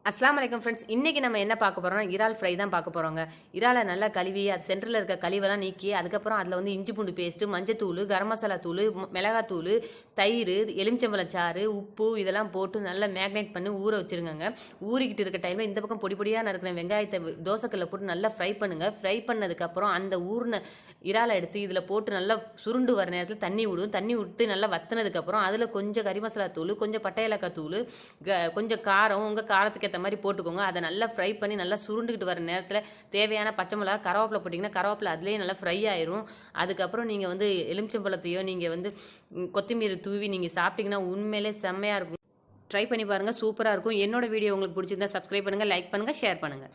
அஸ்லாம் வலைக்கம் ஃப்ரெண்ட்ஸ், இன்றைக்கி நம்ம என்ன பார்க்க போகிறோம்னா இறால் ஃப்ரை தான் பார்க்க போகிறோங்க. இறாலை நல்லா கழுவி அது சென்டரில் இருக்க கழிவெல்லாம் நீக்கி அதுக்கப்புறம் அதில் வந்து இஞ்சி பூண்டு பேஸ்ட்டு, மஞ்சத்தூள், கரம் மசாலா தூள், மிளகாத்தூள், தயிர், எலுமிச்சம்பழச்சாறு, உப்பு இதெல்லாம் போட்டு நல்லா மேக்னேட் பண்ணி ஊற வச்சுருங்க. ஊறிக்கிட்டு இருக்க டைமில் இந்த பக்கம் பொடி பொடியாக நறுக்கின வெங்காயத்தை தோசைக்கல்ல போட்டு நல்லா ஃப்ரை பண்ணுங்கள். ஃப்ரை பண்ணதுக்கப்புறம் அந்த ஊறின இறாலை எடுத்து இதில் போட்டு நல்லா சுருண்டு வர நேரத்தில் தண்ணி விடும். தண்ணி விட்டு நல்லா வத்தினதுக்கப்புறம் அதில் கொஞ்சம் கறி மசாலா தூள், கொஞ்சம் பட்டை ஏலக்காய் தூள், கொஞ்சம் காரம் உங்கள் காரத்துக்கு ஏற்ற மாதிரி போட்டுக்கோங்க. அதை நல்லா ஃப்ரை பண்ணி நல்லா சுருண்டுக்கிட்டு வர நேரத்தில் தேவையான பச்சை மிளகா, கருவேப்பிலை போட்டிங்கன்னா கருவேப்பிலை அதுலேயே நல்லா ஃப்ரை ஆயிரும். அதுக்கப்புறம் நீங்கள் வந்து எலுமிச்சம்பழத்தையோ நீங்கள் வந்து கொத்தமல்லி தூவி நீங்கள் சாப்பிட்டீங்கன்னா உண்மையிலே செம்மையாக இருக்கும். ட்ரை பண்ணி பாருங்கள், சூப்பராக இருக்கும். என்னோட வீடியோ உங்களுக்கு பிடிச்சிருந்தா சப்ஸ்கிரைப் பண்ணுங்கள், லைக் பண்ணுங்கள், ஷேர் பண்ணுங்கள்.